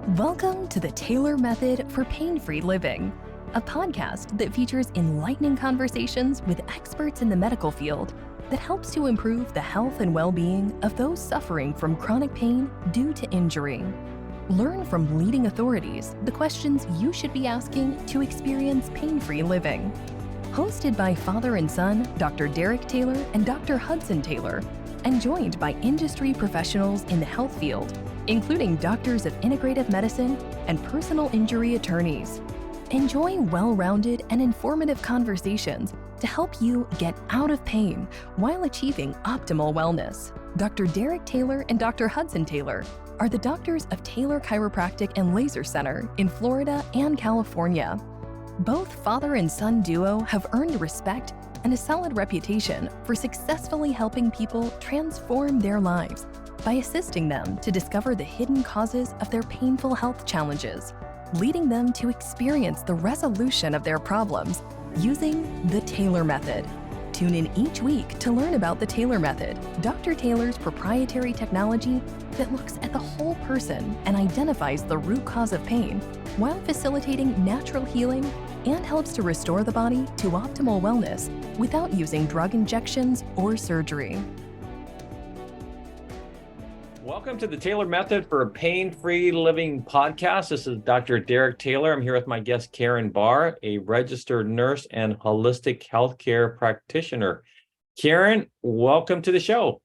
Welcome to the Taylor Method for Pain-Free Living, a podcast that features enlightening conversations with experts in the medical field that helps to improve the health and well-being of those suffering from chronic pain due to injury. Learn from leading authorities the questions you should be asking to experience pain-free living. Hosted by father and son, Dr. Derek Taylor and Dr. Hudson Taylor, and joined by industry professionals in the health field, including doctors of integrative medicine and personal injury attorneys. Enjoy well-rounded and informative conversations to help you get out of pain while achieving optimal wellness. Dr. Derek Taylor and Dr. Hudson Taylor are the doctors of Taylor Chiropractic and Laser Center in Florida and California. Both father and son duo have earned respect and a solid reputation for successfully helping people transform their lives by assisting them to discover the hidden causes of their painful health challenges, leading them to experience the resolution of their problems using the Taylor Method. Tune in each week to learn about the Taylor Method, Dr. Taylor's proprietary technology that looks at the whole person and identifies the root cause of pain while facilitating natural healing and helps to restore the body to optimal wellness without using drug injections or surgery. Welcome to the Taylor Method for a Pain-Free Living podcast. This is Dr. Derek Taylor. I'm here with my guest, Caron Barr, a registered nurse and holistic healthcare practitioner. Caron, welcome to the show.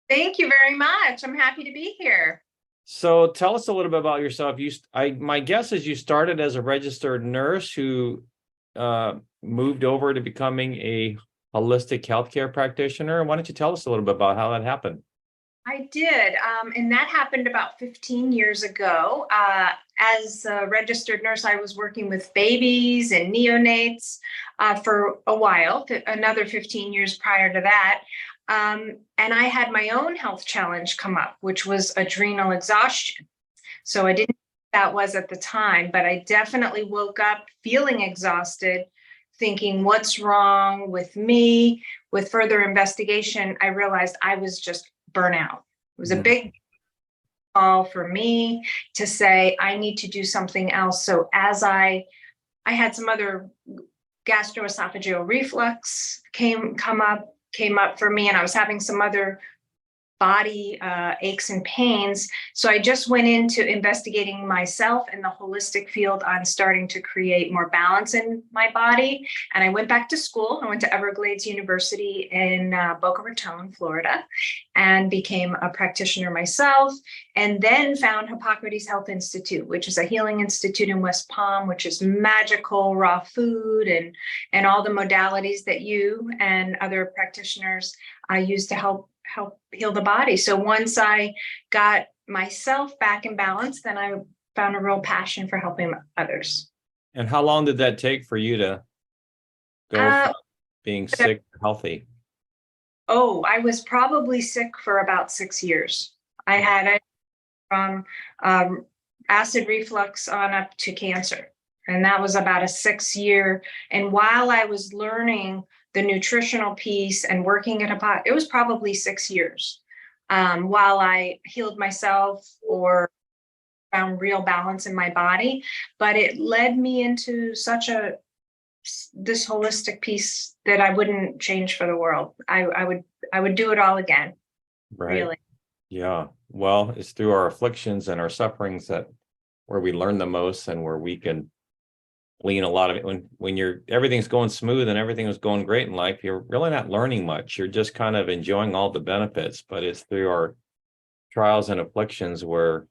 Thank you very much. I'm happy to be here. So tell us a little bit about yourself. My guess is you started as a registered nurse who moved over to becoming a holistic healthcare practitioner. Why don't you tell us a little bit about how that happened? I did, and that happened about 15 years ago. As a registered nurse, I was working with babies and neonates for a while, another 15 years prior to that. And I had my own health challenge come up, which was adrenal exhaustion. So I didn't know what that was at the time, but I definitely woke up feeling exhausted, thinking, what's wrong with me? With further investigation, I realized I was just burnout. It was a big call for me to say, I need to do something else. So as I had some other gastroesophageal reflux came up for me, and I was having some other body aches and pains. So I just went into investigating myself in the holistic field on starting to create more balance in my body. And I went back to school. I went to Everglades University in Boca Raton, Florida, and became a practitioner myself, and then found Hippocrates Health Institute, which is a healing institute in West Palm, which is magical raw food and all the modalities that you and other practitioners use to help heal the body. So once I got myself back in balance, then I found a real passion for helping others. And how long did that take for you to go from being sick to healthy? Oh, I was probably sick for about 6 years. I had it from acid reflux on up to cancer. And that was about a 6-year. And while I was learning the nutritional piece and working at it was probably 6 years while I healed myself or found real balance in my body. But it led me into this holistic piece that I wouldn't change for the world. I would do it all again. Right. Really. Yeah. Well, it's through our afflictions and our sufferings where we learn the most and where we can glean a lot of it. When everything's going smooth and everything is going great in life, you're really not learning much. You're just kind of enjoying all the benefits, but it's through our trials and afflictions where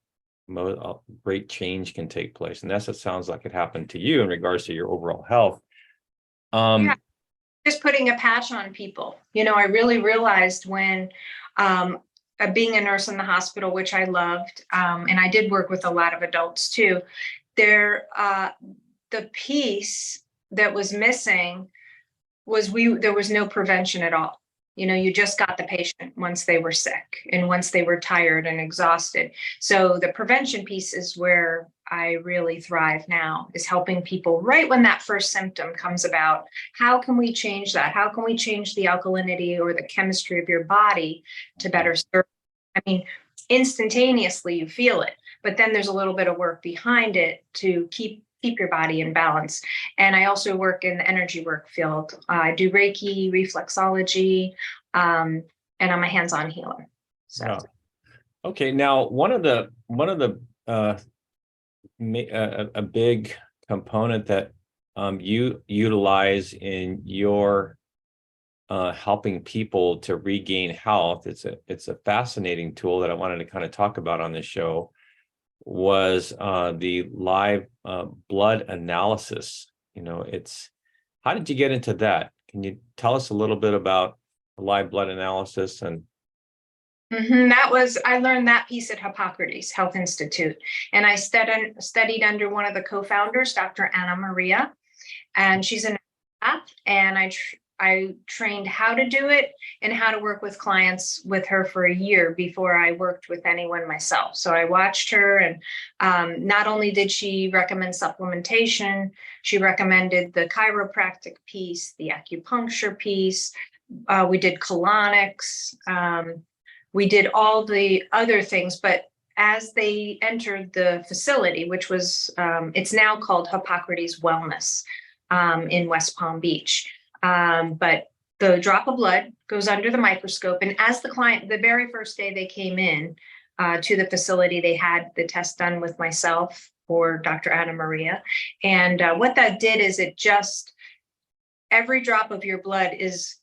great change can take place. And that's what sounds like it happened to you in regards to your overall health. Yeah, just putting a patch on people. I really realized when being a nurse in the hospital, which I loved, and I did work with a lot of adults too, the piece that was missing was there was no prevention at all. You just got the patient once they were sick and once they were tired and exhausted. So the prevention piece is where I really thrive now, is helping people right when that first symptom comes about. How can we change that? How can we change the alkalinity or the chemistry of your body to better serve I mean, instantaneously you feel it, but then there's a little bit of work behind it to keep your body in balance. And I also work in the energy work field. I do Reiki, reflexology, and I'm a hands-on healer. So. Wow. Okay, now one of the a big component that you utilize in your helping people to regain health, it's a fascinating tool that I wanted to kind of talk about on this show, was the live blood analysis. How did you get into that? Can you tell us a little bit about live blood analysis? And I learned that piece at Hippocrates Health Institute, and I studied under one of the co-founders, Dr. Anna Maria, and she's an naturopath, and I trained how to do it and how to work with clients with her for a year before I worked with anyone myself. So I watched her, and not only did she recommend supplementation, she recommended the chiropractic piece, the acupuncture piece. We did colonics. We did all the other things, but as they entered the facility, which was, it's now called Hippocrates Wellness in West Palm Beach. But the drop of blood goes under the microscope. And as the client, the very first day they came in to the facility, they had the test done with myself or Dr. Anna Maria. And what that did is every drop of your blood is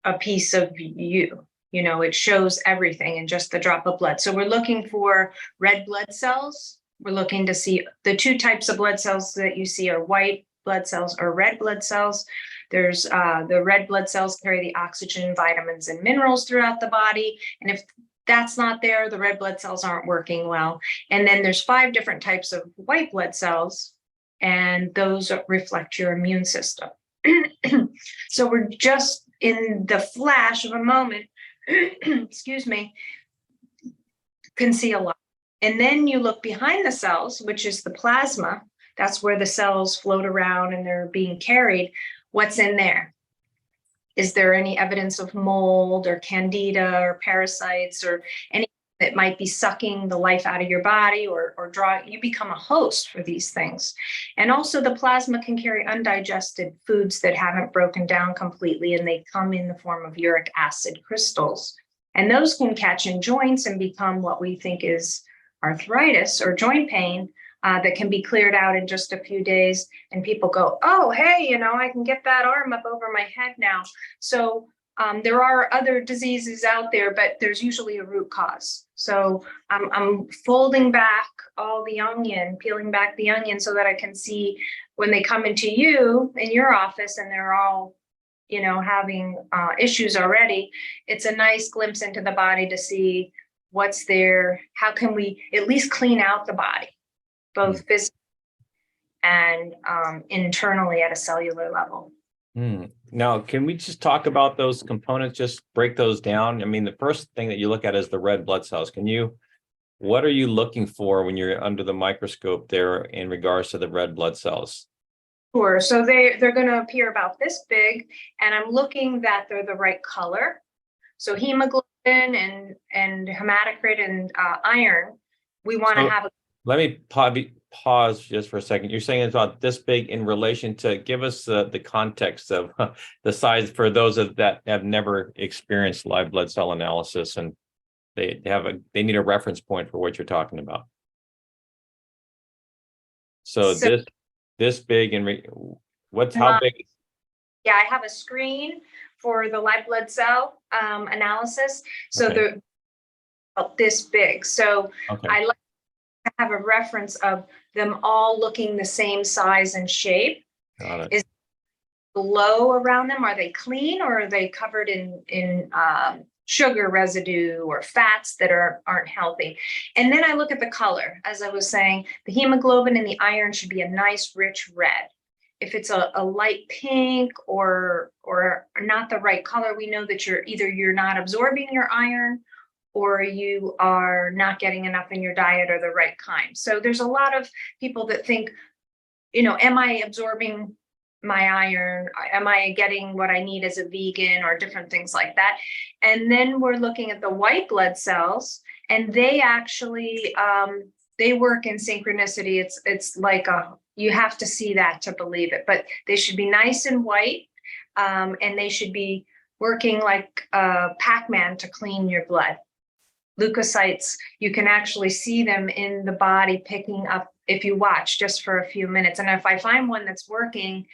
a piece of you. It shows everything in just the drop of blood. So we're looking for red blood cells. We're looking to see the two types of blood cells that you see are white blood cells or red blood cells. There's the red blood cells carry the oxygen, vitamins, and minerals throughout the body. And if that's not there, the red blood cells aren't working well. And then there's 5 different types of white blood cells, and those reflect your immune system. So we're just in the flash of a moment, excuse me, can see a lot. And then you look behind the cells, which is the plasma. That's where the cells float around and they're being carried. What's in there? Is there any evidence of mold or candida or parasites or anything that might be sucking the life out of your body or drawing? You become a host for these things. And also the plasma can carry undigested foods that haven't broken down completely, and they come in the form of uric acid crystals. And those can catch in joints and become what we think is arthritis or joint pain that can be cleared out in just a few days. And people go, oh, hey, I can get that arm up over my head now. So there are other diseases out there, but there's usually a root cause. So I'm folding back all the onion, peeling back the onion so that I can see when they come into you in your office and they're all, having issues already. It's a nice glimpse into the body to see what's there. How can we at least clean out the body, both physically and internally at a cellular level. Now, can we just talk about those components, just break those down? I mean, the first thing that you look at is the red blood cells. What are you looking for when you're under the microscope there in regards to the red blood cells? Sure. So they're going to appear about this big, and I'm looking that they're the right color. So hemoglobin and hematocrit and iron, we want to have. Let me pause just for a second. You're saying it's about this big in relation to, give us the context of the size for those that have never experienced live blood cell analysis, and they need a reference point for what you're talking about. So this big and how big? Yeah, I have a screen for the live blood cell analysis. So Okay. they're about this big. So Okay. I like to have a reference of them all looking the same size and shape. Got it. Is glow around them? Are they clean, or are they covered in sugar residue or fats that aren't healthy? And then I look at the color. As I was saying, the hemoglobin and the iron should be a nice rich red. If it's a light pink or not the right color, we know that you're not absorbing your iron, or you are not getting enough in your diet or the right kind. So there's a lot of people that think, am I absorbing my iron? Am I getting what I need as a vegan, or different things like that? And then we're looking at the white blood cells, and they actually they work in synchronicity. It's like you have to see that to believe it, but they should be nice and white, and they should be working like Pac-Man to clean your blood. Leukocytes, you can actually see them in the body picking up if you watch just for a few minutes. And if I find one that's working,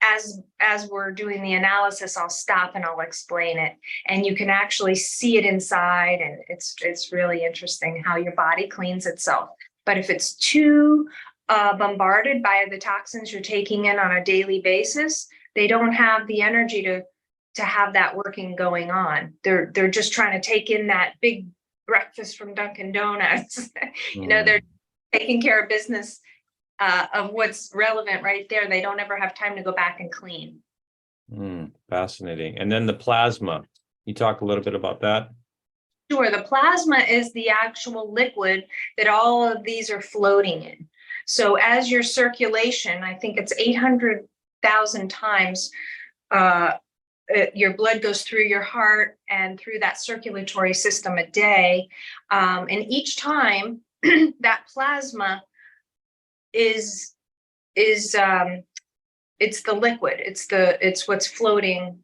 as we're doing the analysis, I'll stop and I'll explain it. And you can actually see it inside, and it's really interesting how your body cleans itself. But if it's too bombarded by the toxins you're taking in on a daily basis, they don't have the energy to have that working going on. They're just trying to take in that big breakfast from Dunkin' Donuts. They're taking care of business of what's relevant right there. They don't ever have time to go back and clean. Fascinating. And then the plasma, you talk a little bit about that? Sure. The plasma is the actual liquid that all of these are floating in. So as your circulation, I think it's 800,000 times your blood goes through your heart and through that circulatory system a day. And each time that plasma is it's the liquid, it's what's floating,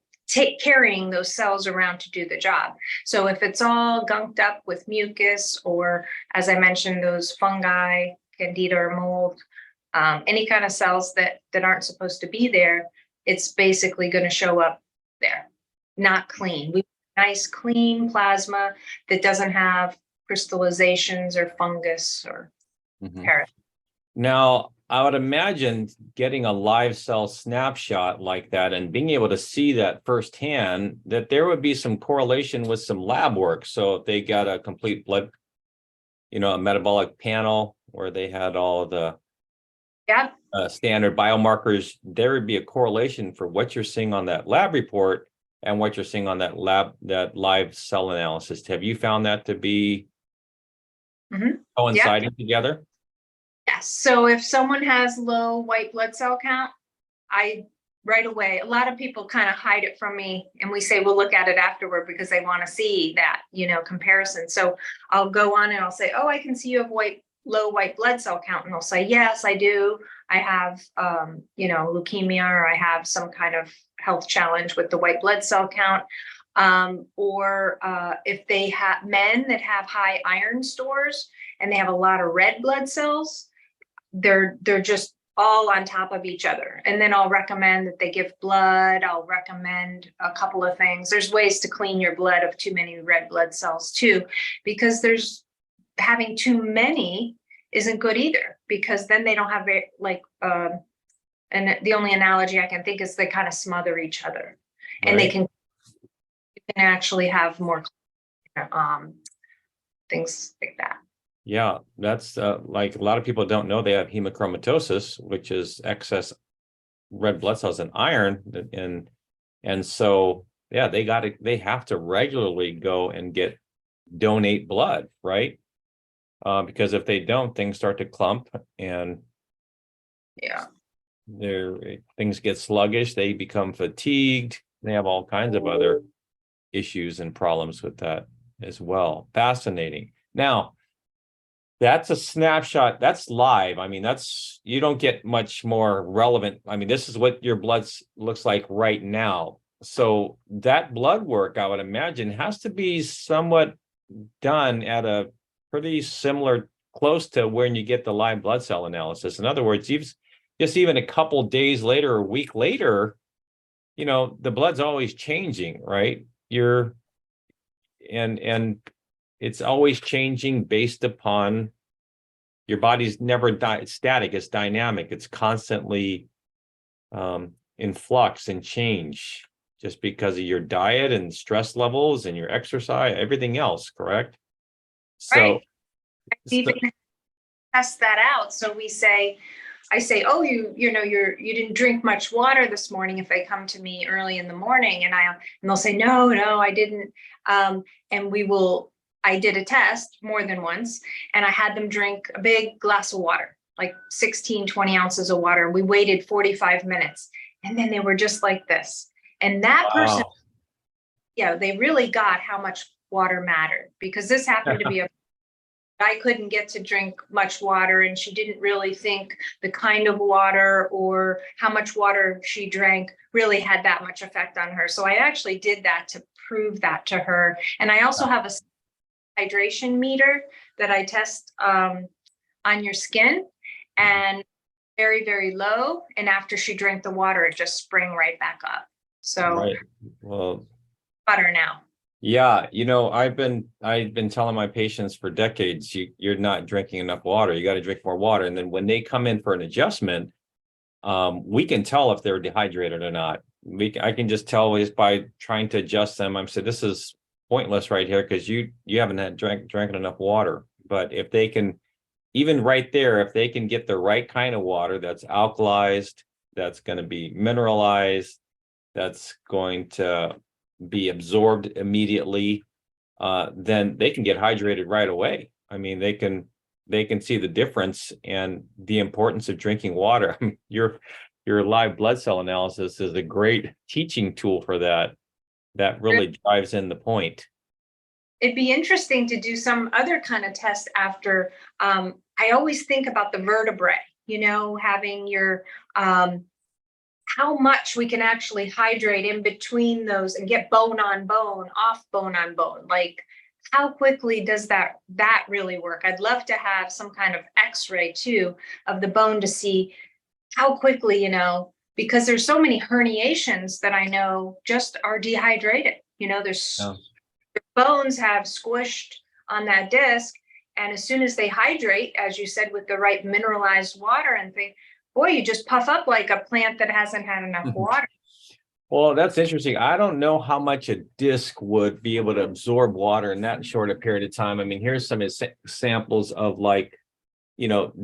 carrying those cells around to do the job. So if it's all gunked up with mucus, or as I mentioned, those fungi, candida or mold, any kind of cells that aren't supposed to be there, it's basically going to show up there, not clean. We want nice, clean plasma that doesn't have crystallizations or fungus or parasites. Now, I would imagine getting a live cell snapshot like that and being able to see that firsthand, that there would be some correlation with some lab work. So if they got a complete blood, a metabolic panel where they had all of the standard biomarkers, there would be a correlation for what you're seeing on that lab report and what you're seeing on that live cell analysis. Have you found that to be coinciding together? Yes. So if someone has low white blood cell count, right away, a lot of people kind of hide it from me, and we say we'll look at it afterward because they want to see that, comparison. So I'll go on and I'll say, oh, I can see you have low white blood cell count. And they'll say, yes, I do. I have, leukemia, or I have some kind of health challenge with the white blood cell count. Or if they have men that have high iron stores and they have a lot of red blood cells, they're just all on top of each other. And then I'll recommend that they give blood. I'll recommend a couple of things. There's ways to clean your blood of too many red blood cells too, because having too many isn't good either, because then they don't have and the only analogy I can think is they kind of smother each other, and you can actually have more things like that. Yeah, that's like a lot of people don't know they have hemochromatosis, which is excess red blood cells and iron, and so they have to regularly go and donate blood, right? Because if they don't, things start to clump, and things get sluggish. They become fatigued. They have all kinds of other issues and problems with that as well. Fascinating. Now, that's a snapshot. That's live. I mean, you don't get much more relevant. I mean, this is what your blood looks like right now. So that blood work, I would imagine, has to be somewhat done at a pretty similar, close to when you get the live blood cell analysis. In other words, just even a couple days later or a week later, the blood's always changing, right? And it's always changing based upon your body's never static. It's dynamic. It's constantly in flux and change, just because of your diet and stress levels and your exercise, everything else, correct? Right. Even test that out. So I say, oh, you didn't drink much water this morning, if they come to me early in the morning, and they'll say, no, I didn't. And I did a test more than once, and I had them drink a big glass of water. like 16, 20 ounces of water. We waited 45 minutes and then they were just like this. And that person, Wow. yeah, they really got how much water mattered, because this happened to be I couldn't get to drink much water, and she didn't really think the kind of water or how much water she drank really had that much effect on her. So I actually did that to prove that to her. And I also have a hydration meter that I test on your skin, and very, very low. And after she drank the water, it just sprang right back up. So Right. Well, water now. yeah, I've been telling my patients for decades, you're not drinking enough water. You got to drink more water. And then when they come in for an adjustment, we can tell if they're dehydrated or not. I can just tell just by trying to adjust them. I'm saying this is pointless right here because you haven't drank enough water. But if they can, even right there, if they can get the right kind of water that's alkalized, that's going to be mineralized, that's going to be absorbed immediately, then they can get hydrated right away. I mean, they can see the difference and the importance of drinking water. I mean, your live blood cell analysis is a great teaching tool for that. That really drives in the point. It'd be interesting to do some other kind of test after. I always think about the vertebrae, having your how much we can actually hydrate in between those and get bone on bone, off bone on bone. Like, how quickly does that really work? I'd love to have some kind of x-ray too of the bone to see how quickly, because there's so many herniations that I know just are dehydrated. There's Yeah. bones have squished on that disc, and as soon as they hydrate, as you said, with the right mineralized water and thing, boy, you just puff up like a plant that hasn't had enough water. Well, that's interesting. I don't know how much a disc would be able to absorb water in that short a period of time. I mean, here's some examples of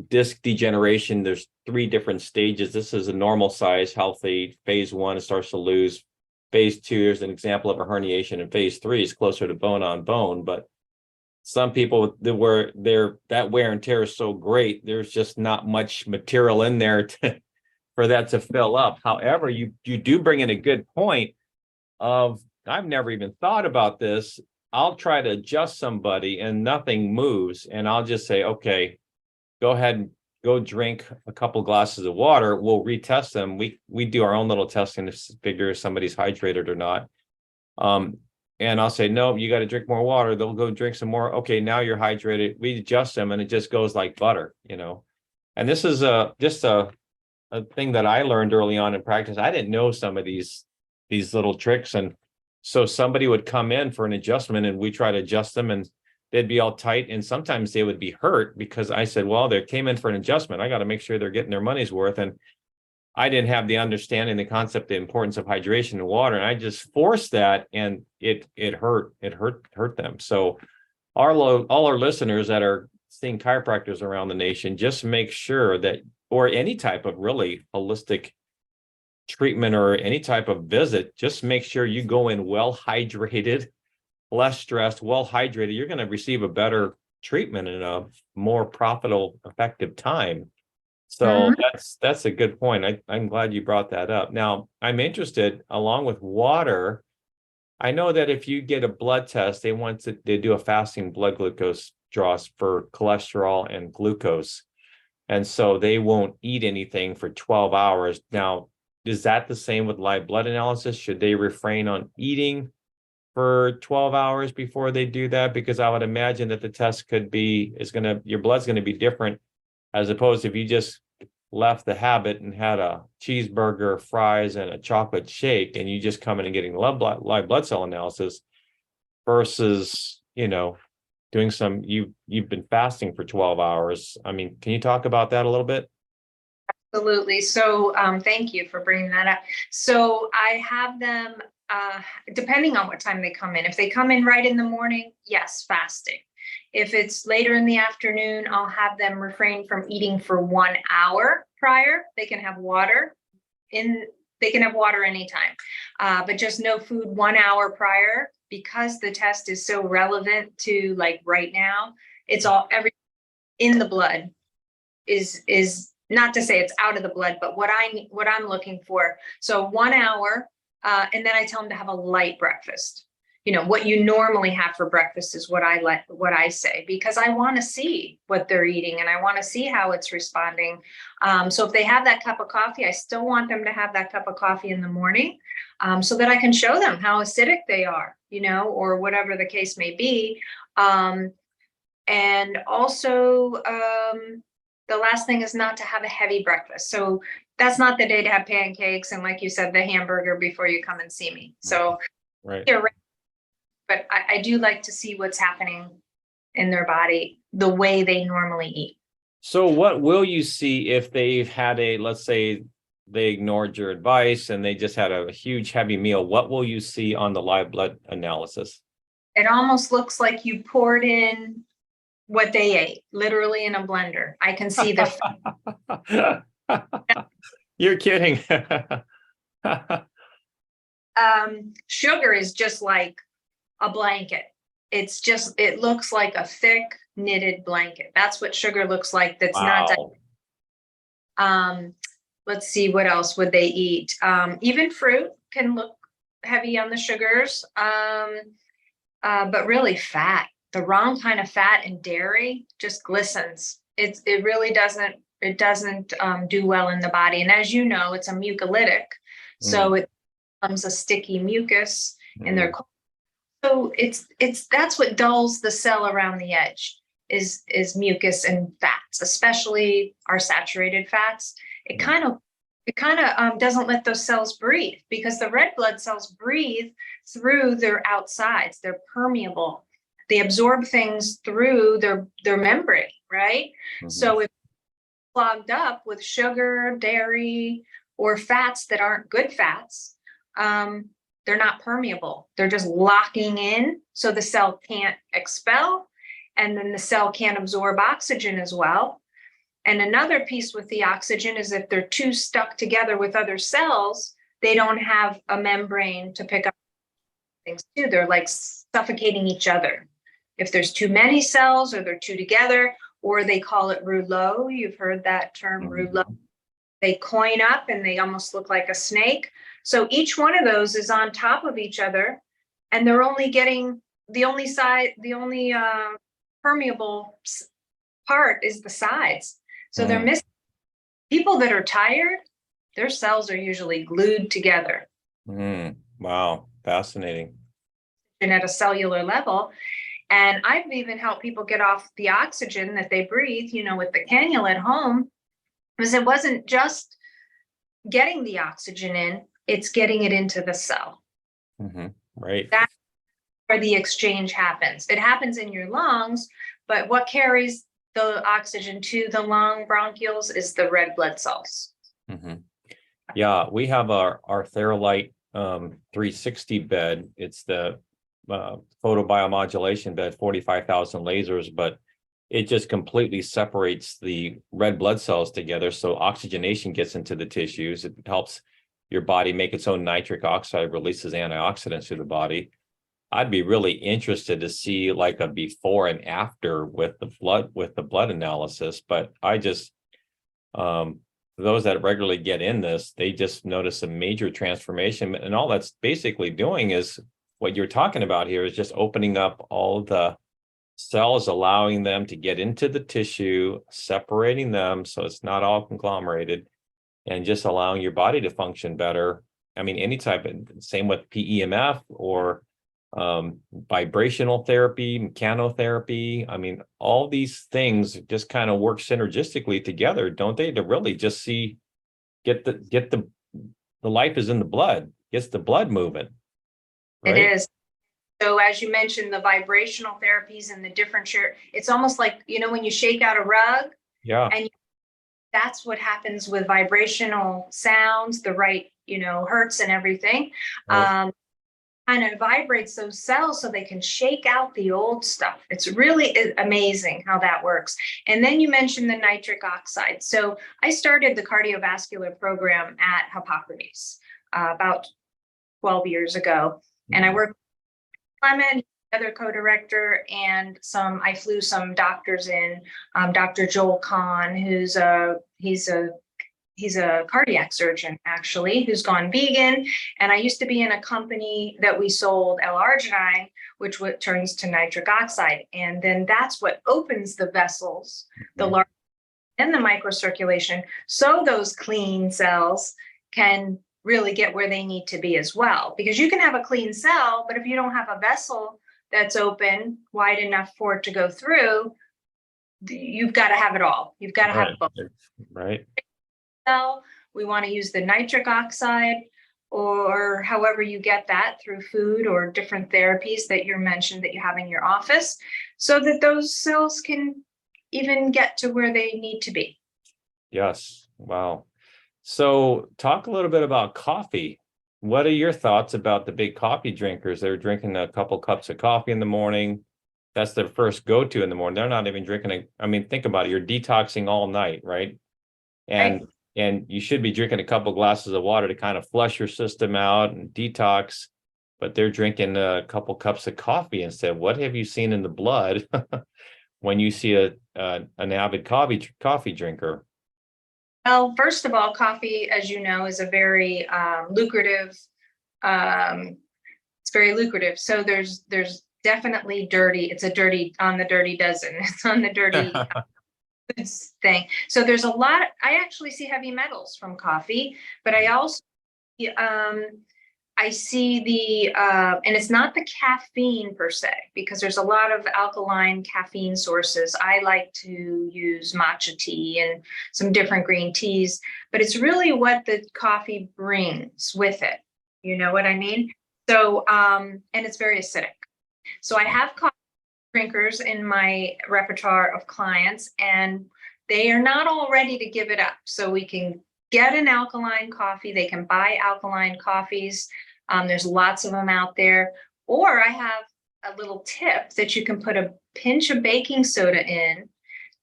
disc degeneration. There's 3 different stages. This is a normal size, healthy. Phase 1, it starts to lose. Phase 2, there's an example of a herniation. And phase 3 is closer to bone on bone. But some people that wear and tear is so great, there's just not much material in there for that to fill up. However, you do bring in a good point of, I've never even thought about this. I'll try to adjust somebody and nothing moves. And I'll just say, okay, go ahead and go drink a couple glasses of water. We'll retest them. We do our own little testing to figure if somebody's hydrated or not. And I'll say, no, you got to drink more water. They'll go drink some more. Okay, now you're hydrated. We adjust them and it just goes like butter, And this is just a thing that I learned early on in practice. I didn't know some of these little tricks. And so somebody would come in for an adjustment and we try to adjust them and they'd be all tight. And sometimes they would be hurt because I said, well, they came in for an adjustment. I got to make sure they're getting their money's worth. And I didn't have the understanding, the concept, the importance of hydration and water. And I just forced that and it hurt them. So all our listeners that are seeing chiropractors around the nation, just make sure that, or any type of really holistic treatment or any type of visit, just make sure you go in well hydrated, less stressed, well hydrated. You're going to receive a better treatment in a more profitable, effective time. So that's a good point. I'm glad you brought that up. Now, I'm interested, along with water, I know that if you get a blood test, they do a fasting blood glucose draws for cholesterol and glucose. And so they won't eat anything for 12 hours. Now, is that the same with live blood analysis? Should they refrain on eating for 12 hours before they do that? Because I would imagine that the test your blood's going to be different, as opposed to if you just left the habit and had a cheeseburger, fries, and a chocolate shake, and you just come in and getting live blood cell analysis versus, doing you've been fasting for 12 hours. I mean, can you talk about that a little bit? Absolutely. So thank you for bringing that up. So I have them, depending on what time they come in. If they come in right in the morning, yes, fasting. If it's later in the afternoon, I'll have them refrain from eating for 1 hour prior. They can have water anytime, but just no food 1 hour prior, because the test is so relevant to like right now. It's everything in the blood. is not to say it's out of the blood, but what I'm looking for. So 1 hour, and then I tell them to have a light breakfast. What you normally have for breakfast is what I say, because I want to see what they're eating and I want to see how it's responding. So if they have that cup of coffee, I still want them to have that cup of coffee in the morning, so that I can show them how acidic they are, or whatever the case may be. And also, the last thing is not to have a heavy breakfast. So that's not the day to have pancakes and, like you said, the hamburger before you come and see me. So right. But I do like to see what's happening in their body the way they normally eat. So what will you see if they've had let's say they ignored your advice and they just had a huge heavy meal? What will you see on the live blood analysis? It almost looks like you poured in what they ate, literally in a blender. I can see the You're kidding. Sugar is just like a blanket. It looks like a thick knitted blanket. That's what sugar looks like. That's wow. not. Let's see, what else would they eat? Even fruit can look heavy on the sugars. But really fat, the wrong kind of fat and dairy just glistens. It really doesn't do well in the body. And as you know, it's a mucolytic, so it becomes a sticky mucus in their. So that's what dulls the cell around the edge is mucus and fats, especially our saturated fats. It kind of doesn't let those cells breathe, because the red blood cells breathe through their outsides. They're permeable. They absorb things through their membrane, right? So if clogged up with sugar, dairy, or fats that aren't good fats, they're not permeable. They're just locking in, so the cell can't expel, and then the cell can't absorb oxygen as well. And another piece with the oxygen is if they're too stuck together with other cells, they don't have a membrane to pick up things too. They're like suffocating each other. If there's too many cells, or they're too together, or they call it rouleau. You've heard that term, rouleau. They coin up and they almost look like a snake. So each one of those is on top of each other, and they're only getting the only permeable part is the sides. So they're missing. People that are tired, their cells are usually glued together. Wow, fascinating. And at a cellular level. And I've even helped people get off the oxygen that they breathe, with the cannula at home, because it wasn't just getting the oxygen in, it's getting it into the cell. Right. That's where the exchange happens. It happens in your lungs, but what carries the oxygen to the lung bronchioles is the red blood cells. Yeah, we have our Theralite 360 bed. It's the photobiomodulation bed, 45,000 lasers, but it just completely separates the red blood cells together. So oxygenation gets into the tissues. It helps your body make its own nitric oxide, releases antioxidants to the body. I'd be really interested to see like a before and after with the blood analysis, but I just those that regularly get in this, they just notice a major transformation, and all that's basically doing is what you're talking about here is just opening up all the cells, allowing them to get into the tissue, separating them so it's not all conglomerated, and just allowing your body to function better. I mean, any type of, same with PEMF or vibrational therapy, mechanotherapy. I mean, all these things just kind of work synergistically together, don't they? To really just get the life is in the blood, gets the blood moving. Right? It is. So as you mentioned, the vibrational therapies and the different it's almost like, when you shake out a rug. Yeah. And that's what happens with vibrational sounds, the right, hertz and everything. Right. Kind of vibrates those cells so they can shake out the old stuff. It's really amazing how that works. And then you mentioned the nitric oxide. So I started the cardiovascular program at Hippocrates about 12 years ago. And I worked with Clement, other co-director, and I flew some doctors in. Dr. Joel Kahn, he's a cardiac surgeon actually, who's gone vegan. And I used to be in a company that we sold L-arginine, which turns to nitric oxide. And then that's what opens the vessels, the large and the microcirculation, so those clean cells can really get where they need to be as well. Because you can have a clean cell, but if you don't have a vessel that's open wide enough for it to go through, you've got to have it all. You've got to have both. Right. Cell, we want to use the nitric oxide, or however you get that through food or different therapies that you mentioned that you have in your office, so that those cells can even get to where they need to be. Yes. Wow. So talk a little bit about coffee. What are your thoughts about the big coffee drinkers? They're drinking a couple cups of coffee in the morning. That's their first go-to in the morning. They're not even drinking think about it. You're detoxing all night, right? And you should be drinking a couple glasses of water to kind of flush your system out and detox, but they're drinking a couple cups of coffee instead. What have you seen in the blood when you see an avid coffee drinker? Well, first of all, coffee, as you know, is a very lucrative. It's very lucrative. So there's definitely dirty. It's on the dirty dozen. It's on the dirty thing. So there's a lot. I actually see heavy metals from coffee, but I also I see and it's not the caffeine per se, because there's a lot of alkaline caffeine sources. I like to use matcha tea and some different green teas, but it's really what the coffee brings with it. You know what I mean? So, and it's very acidic. So I have coffee drinkers in my repertoire of clients, and they are not all ready to give it up. So we can get an alkaline coffee. They can buy alkaline coffees. There's lots of them out there. Or I have a little tip that you can put a pinch of baking soda in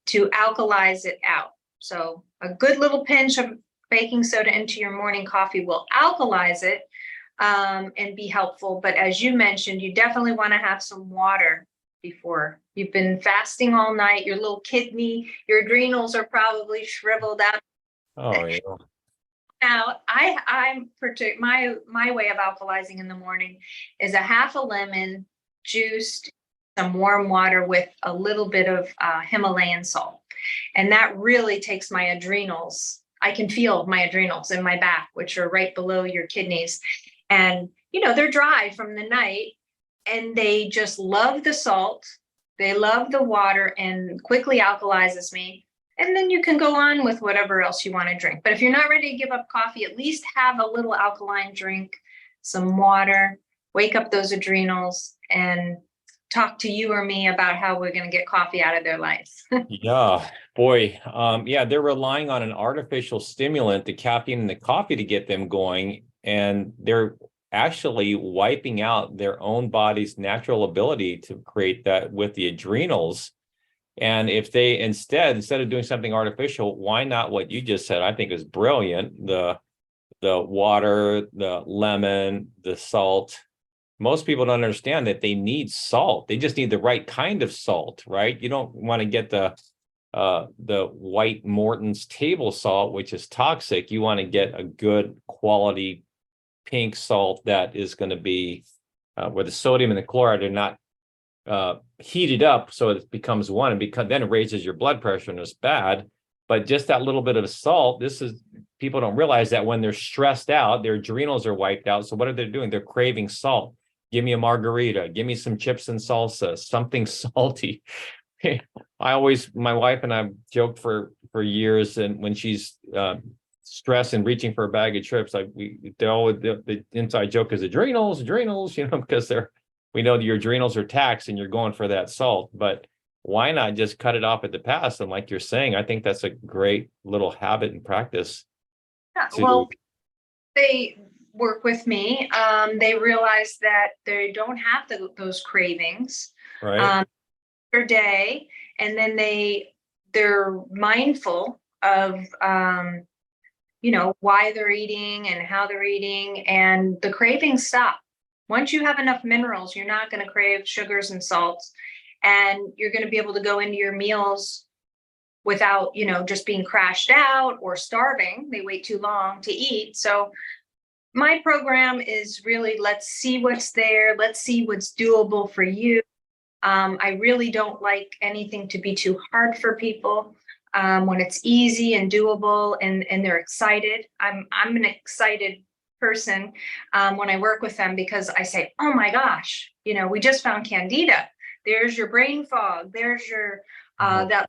to alkalize it out. So a good little pinch of baking soda into your morning coffee will alkalize it and be helpful. But as you mentioned, you definitely want to have some water before. You've been fasting all night. Your little kidney, your adrenals are probably shriveled out. Oh, yeah. Now, my way of alkalizing in the morning is a half a lemon juiced, some warm water with a little bit of Himalayan salt. And that really takes my adrenals. I can feel my adrenals in my back, which are right below your kidneys. And, they're dry from the night, and they just love the salt. They love the water, and quickly alkalizes me. And then you can go on with whatever else you want to drink. But if you're not ready to give up coffee, at least have a little alkaline drink, some water, wake up those adrenals, and talk to you or me about how we're going to get coffee out of their lives. Yeah, boy. They're relying on an artificial stimulant, the caffeine in the coffee, to get them going. And they're actually wiping out their own body's natural ability to create that with the adrenals. And if they instead of doing something artificial, why not what you just said? I think is brilliant. The water, the lemon, the salt. Most people don't understand that they need salt. They just need the right kind of salt, right? You don't want to get the white Morton's table salt, which is toxic. You want to get a good quality pink salt that is going to be where the sodium and the chloride are not heated up, so it becomes one, and then it raises your blood pressure, and it's bad. But just that little bit of salt, people don't realize that when they're stressed out, their adrenals are wiped out. So what are they doing? They're craving salt. Give me a margarita, give me some chips and salsa, something salty. My wife and I joked for years, and when she's stressed and reaching for a bag of chips, the inside joke is adrenals, because we know that your adrenals are taxed and you're going for that salt. But why not just cut it off at the pass? And like you're saying, I think that's a great little habit and practice. Yeah, well, they work with me. They realize that they don't have those cravings per day, and then they're mindful of why they're eating and how they're eating, and the cravings stop. Once you have enough minerals, you're not going to crave sugars and salts, and you're going to be able to go into your meals without, just being crashed out or starving. They wait too long to eat. So my program is really, let's see what's there. Let's see what's doable for you. I really don't like anything to be too hard for people. When it's easy and doable and they're excited. I'm an excited person when I work with them, because I say, oh my gosh, we just found candida. There's your brain fog. There's your that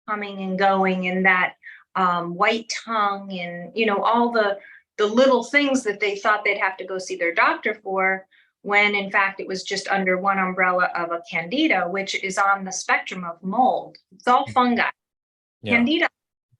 coming and going, and that white tongue, and all the little things that they thought they'd have to go see their doctor for, when in fact it was just under one umbrella of a candida, which is on the spectrum of mold. It's all fungi. Yeah. Candida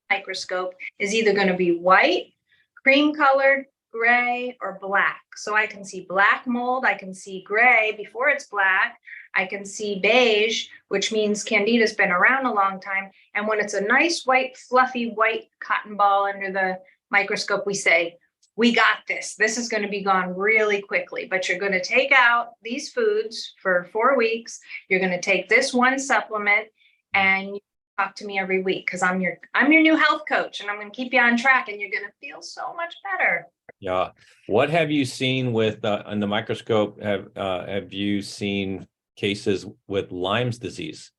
microscope is either going to be white, cream colored, gray, or black. So I can see black mold, I can see gray before it's black, I can see beige, which means candida's been around a long time. And when it's a nice white, fluffy white cotton ball under the microscope, we say, we got this. This is going to be gone really quickly, but you're going to take out these foods for 4 weeks. You're going to take this one supplement, and you talk to me every week, because I'm your new health coach, and I'm going to keep you on track, and you're going to feel so much better. Yeah. What have you seen with on the microscope? Have you seen cases with Lyme's disease?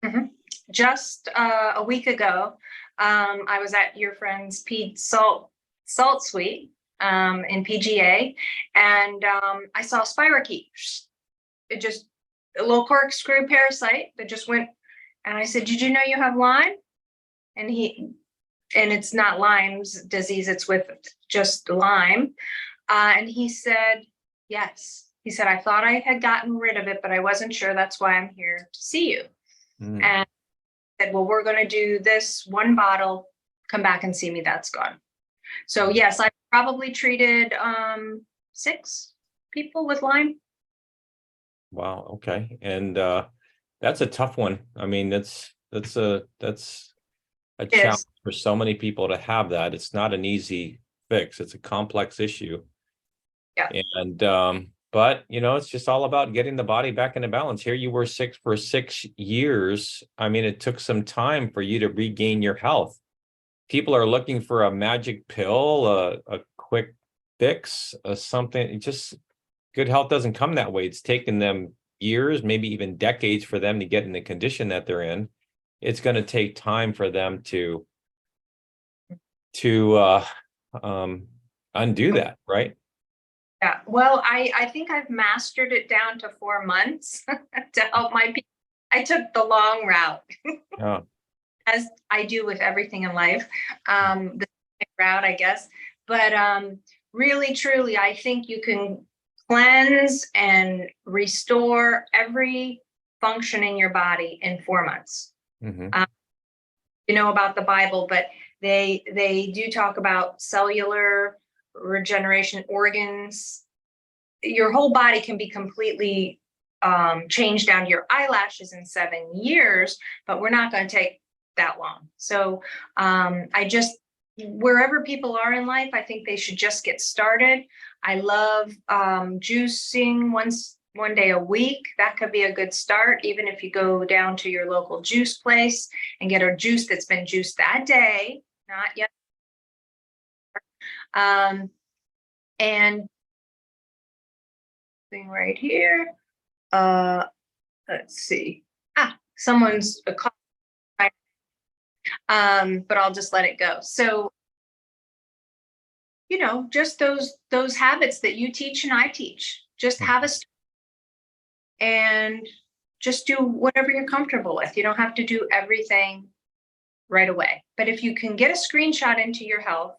Mm-hmm. Just a week ago, I was at your friend's Salt Suite in PGA, and I saw a spirochete. It just a little corkscrew parasite that just went. And I said, "Did you know you have Lyme?" And it's not Lyme's disease; it's with just Lyme. And he said, "Yes." He said, "I thought I had gotten rid of it, but I wasn't sure. That's why I'm here to see you." And I said, "Well, we're going to do this one bottle. Come back and see me. That's gone." So yes, I probably treated 6 people with Lyme. Wow. Okay. And that's a tough one. I mean, that's a challenge for so many people to have that. It's not an easy fix. It's a complex issue. Yeah. And but it's just all about getting the body back into balance. Here you were sick for 6 years. I mean, it took some time for you to regain your health. People are looking for a magic pill, a quick fix, something. Just good health doesn't come that way. It's taken them years, maybe even decades, for them to get in the condition that they're in. It's going to take time for them to undo that, right? Yeah. Well, I think I've mastered it down to 4 months to help my people. I took the long route. Oh. As I do with everything in life, the route, I guess. But really, truly, I think you can cleanse and restore every function in your body in 4 months. Mm-hmm. About the Bible, but they do talk about cellular regeneration, organs. Your whole body can be completely changed down to your eyelashes in 7 years, but we're not going to take that long. So wherever people are in life, I think they should just get started. I love juicing one day a week. That could be a good start, even if you go down to your local juice place and get a juice that's been juiced that day, not yet. And thing right here. Let's see. Someone's a call. But I'll just let it go. So, just those habits that you teach and I teach, just have and just do whatever you're comfortable with. You don't have to do everything right away. But if you can get a screenshot into your health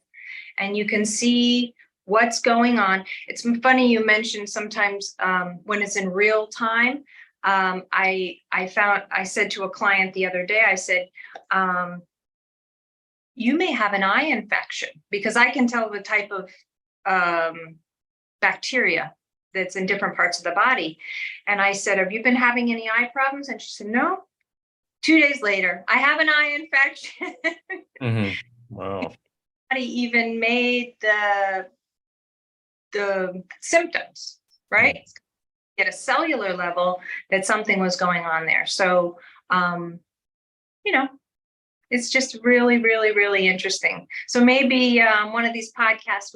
and you can see what's going on. It's funny you mentioned sometimes when it's in real time. I said to a client the other day, I said, you may have an eye infection, because I can tell the type of bacteria that's in different parts of the body. And I said, have you been having any eye problems? And she said, no. 2 days later, I have an eye infection. Mm-hmm. Wow. Even made the the symptoms, right? At a cellular level, that something was going on there. So, it's just really, really, really interesting. So maybe one of these podcasts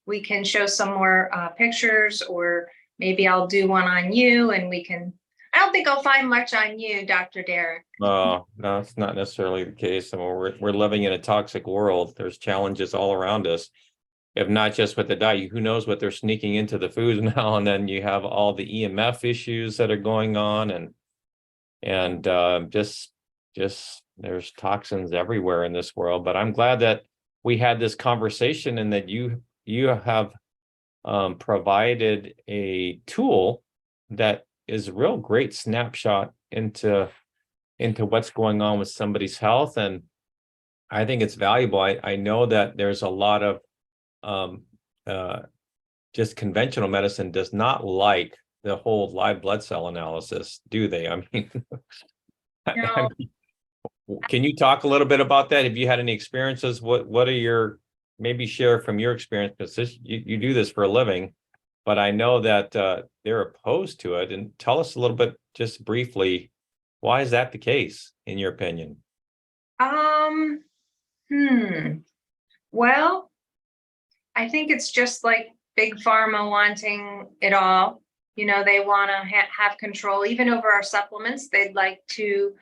we can show some more pictures, or maybe I'll do one on you, and we can. I don't think I'll find much on you, Dr. Derek. Oh, no, it's not necessarily the case. I mean, we're living in a toxic world. There's challenges all around us. If not just with the diet, who knows what they're sneaking into the foods now, and then you have all the EMF issues that are going on, and just there's toxins everywhere in this world. But I'm glad that we had this conversation, and that you have provided a tool that is a real great snapshot into what's going on with somebody's health. And I think it's valuable. I know that there's a lot of just conventional medicine does not like the whole live blood cell analysis, do they? I mean, No. Can you talk a little bit about that? Have you had any experiences? What are your, maybe share from your experience, because you do this for a living, but I know that they're opposed to it. And tell us a little bit, just briefly, why is that the case, in your opinion? Well, I think it's just like big pharma wanting it all. They want to have control even over our supplements. They'd like to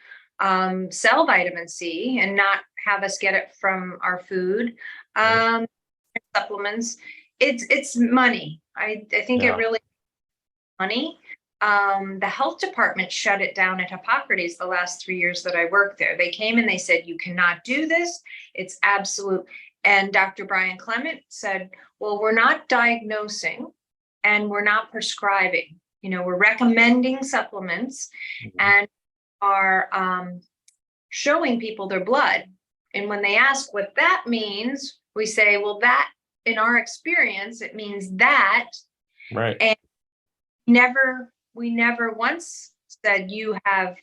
sell vitamin C and not have us get it from our food. Supplements, it's money. I think it really money. The health department shut it down at Hippocrates the last 3 years that I worked there. They came and they said, you cannot do this. It's absolute. And Dr. Brian Clement said, well, we're not diagnosing and we're not prescribing. We're recommending supplements and are showing people their blood. And when they ask what that means, we say, well, that in our experience, it means that. Right. And we never once said you have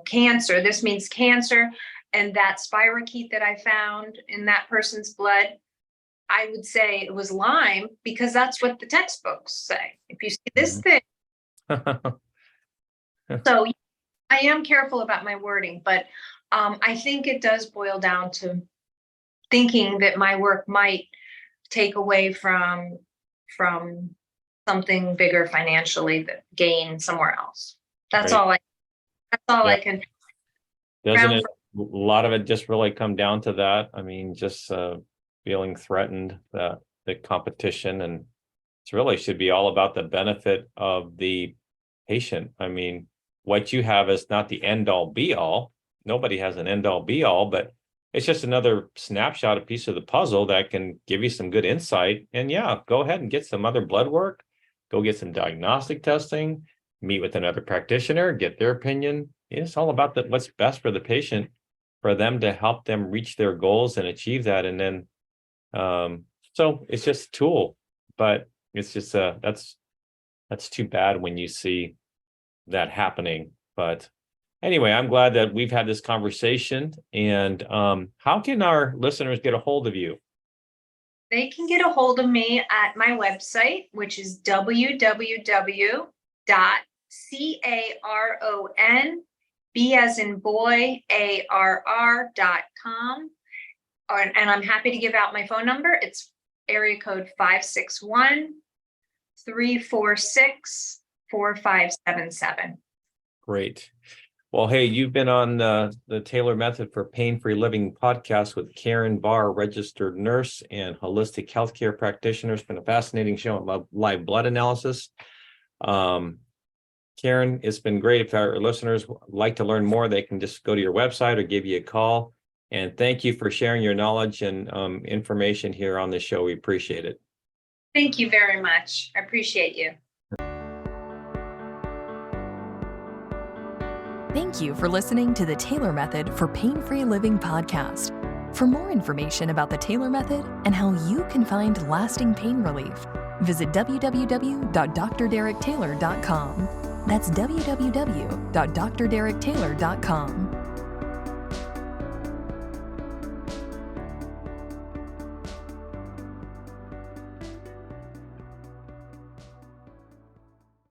cancer. This means cancer. And that spirochete that I found in that person's blood, I would say it was Lyme, because that's what the textbooks say. If you see this thing. So I am careful about my wording, but I think it does boil down to thinking that my work might take away from something bigger financially, that gain somewhere else. That's all I can. Doesn't it? A lot of it just really come down to that. I mean, just feeling threatened, the competition, and it really should be all about the benefit of the patient. I mean, what you have is not the end all be all. Nobody has an end all be all, but it's just another snapshot, a piece of the puzzle that can give you some good insight. And go ahead and get some other blood work, go get some diagnostic testing, meet with another practitioner, get their opinion. It's all about what's best for the patient, for them to help them reach their goals and achieve that. And then, so it's just a tool, but it's just, that's too bad when you see that happening. But anyway, I'm glad that we've had this conversation. And how can our listeners get a hold of you? They can get a hold of me at my website, which is www.caron, B as in boy, ARR.com. And I'm happy to give out my phone number. It's area code 561-346-4577. Great. Well, hey, you've been on the Taylor Method for Pain-Free Living podcast with Caron Barr, registered nurse and holistic healthcare practitioner. It's been a fascinating show on live blood analysis. Caron, it's been great. If our listeners would like to learn more, they can just go to your website or give you a call. And thank you for sharing your knowledge and information here on the show. We appreciate it. Thank you very much. I appreciate you. Thank you for listening to the Taylor Method for Pain-Free Living podcast. For more information about the Taylor Method and how you can find lasting pain relief, visit www.drderektaylor.com. That's www.drderektaylor.com.